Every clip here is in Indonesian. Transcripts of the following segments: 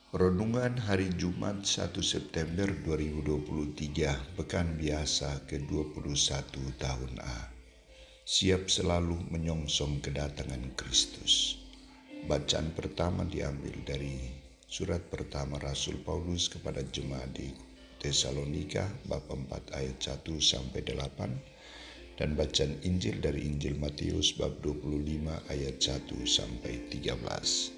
Renungan Hari Jumat 1 September 2023, Pekan Biasa ke-21 tahun A. Siap selalu menyongsong kedatangan Kristus. Bacaan pertama diambil dari surat pertama Rasul Paulus kepada jemaat di Tesalonika bab 4 ayat 1 sampai 8 dan bacaan Injil dari Injil Matius bab 25 ayat 1 sampai 13.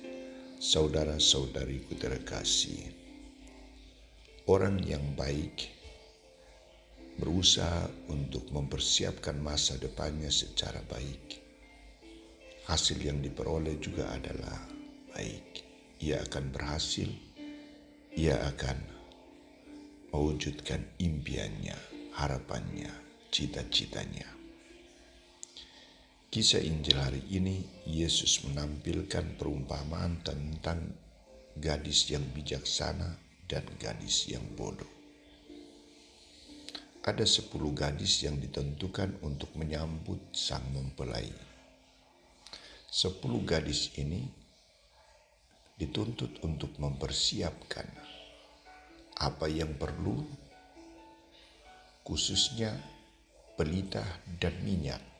Saudara-saudariku terkasih, orang yang baik berusaha untuk mempersiapkan masa depannya secara baik. Hasil yang diperoleh juga adalah baik. Ia akan berhasil, ia akan mewujudkan impiannya, harapannya, cita-citanya. Kisah Injil hari ini, Yesus menampilkan perumpamaan tentang gadis yang bijaksana dan gadis yang bodoh. Ada 10 gadis yang ditentukan untuk menyambut sang mempelai. 10 gadis ini dituntut untuk mempersiapkan apa yang perlu, khususnya pelita dan minyak.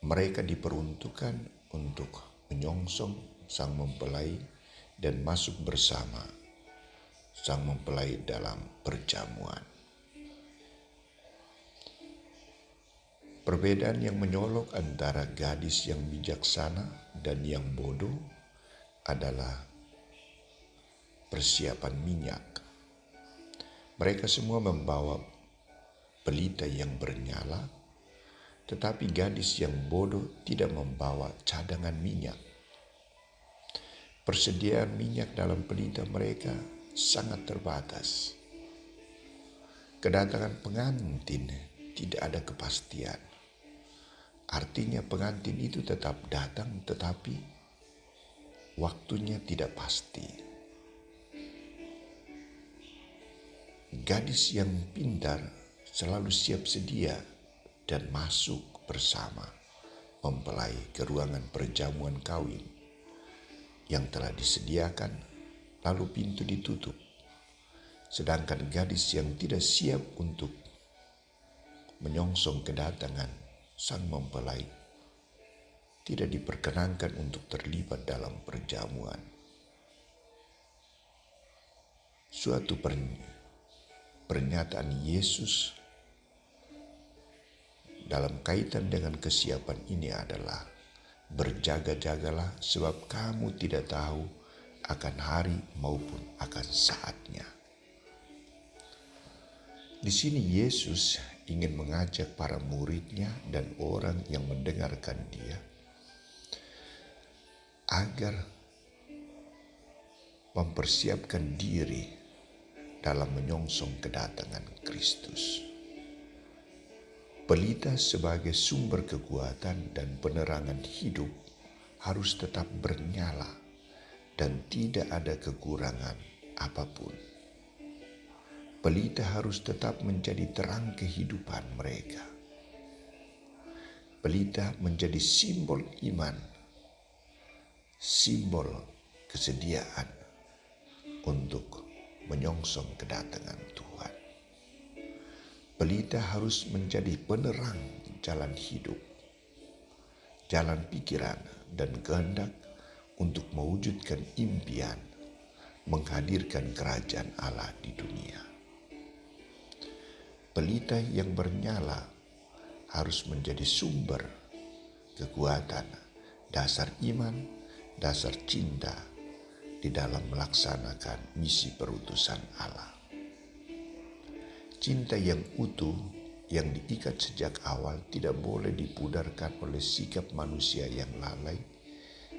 Mereka diperuntukkan untuk menyongsong sang mempelai dan masuk bersama sang mempelai dalam perjamuan. Perbedaan yang menyolok antara gadis yang bijaksana dan yang bodoh adalah persiapan minyak. Mereka semua membawa pelita yang bernyala, tetapi gadis yang bodoh tidak membawa cadangan minyak. Persediaan minyak dalam pelita mereka sangat terbatas. Kedatangan pengantin tidak ada kepastian. Artinya pengantin itu tetap datang, tetapi waktunya tidak pasti. Gadis yang pintar selalu siap sedia dan masuk bersama mempelai ke ruangan perjamuan kawin yang telah disediakan, lalu pintu ditutup. Sedangkan gadis yang tidak siap untuk menyongsong kedatangan sang mempelai tidak diperkenankan untuk terlibat dalam perjamuan. Suatu pernyataan Yesus dalam kaitan dengan kesiapan ini adalah berjaga-jagalah sebab kamu tidak tahu akan hari maupun akan saatnya. Di sini Yesus ingin mengajak para muridnya dan orang yang mendengarkan dia agar mempersiapkan diri dalam menyongsong kedatangan Kristus. Pelita sebagai sumber kekuatan dan penerangan hidup harus tetap bernyala dan tidak ada kekurangan apapun. Pelita harus tetap menjadi terang kehidupan mereka. Pelita menjadi simbol iman, simbol kesediaan untuk menyongsong kedatangan Tuhan. Pelita harus menjadi penerang jalan hidup, jalan pikiran dan kehendak untuk mewujudkan impian, menghadirkan kerajaan Allah di dunia. Pelita yang bernyala harus menjadi sumber kekuatan, dasar iman, dasar cinta di dalam melaksanakan misi perutusan Allah. Cinta yang utuh, yang diikat sejak awal tidak boleh dipudarkan oleh sikap manusia yang lalai,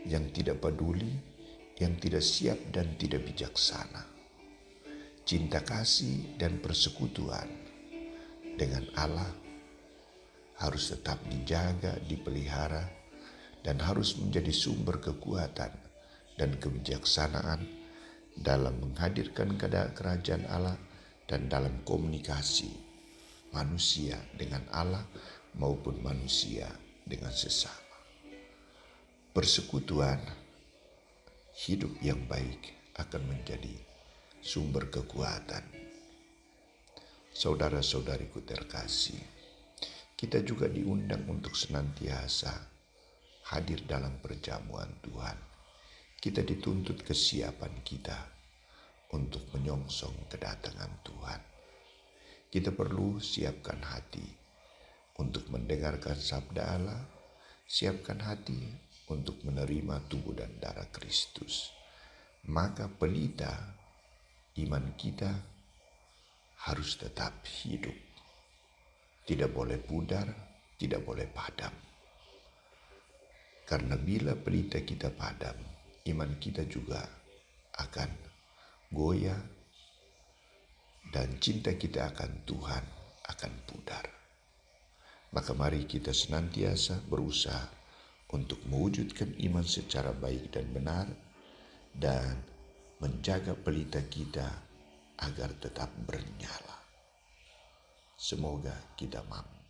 yang tidak peduli, yang tidak siap dan tidak bijaksana. Cinta kasih dan persekutuan dengan Allah harus tetap dijaga, dipelihara, dan harus menjadi sumber kekuatan dan kebijaksanaan dalam menghadirkan kerajaan Allah dan dalam komunikasi manusia dengan Allah maupun manusia dengan sesama. Persekutuan hidup yang baik akan menjadi sumber kekuatan. Saudara-saudariku terkasih, kita juga diundang untuk senantiasa hadir dalam perjamuan Tuhan. Kita dituntut kesiapan kita untuk menyongsong kedatangan Tuhan. Kita perlu siapkan hati untuk mendengarkan sabda Allah, siapkan hati untuk menerima tubuh dan darah Kristus. Maka pelita iman kita harus tetap hidup. Tidak boleh pudar, tidak boleh padam. Karena bila pelita kita padam, iman kita juga akan goyah dan cinta kita akan Tuhan akan pudar. Maka mari kita senantiasa berusaha untuk mewujudkan iman secara baik dan benar dan menjaga pelita kita agar tetap bernyala. Semoga kita mampu.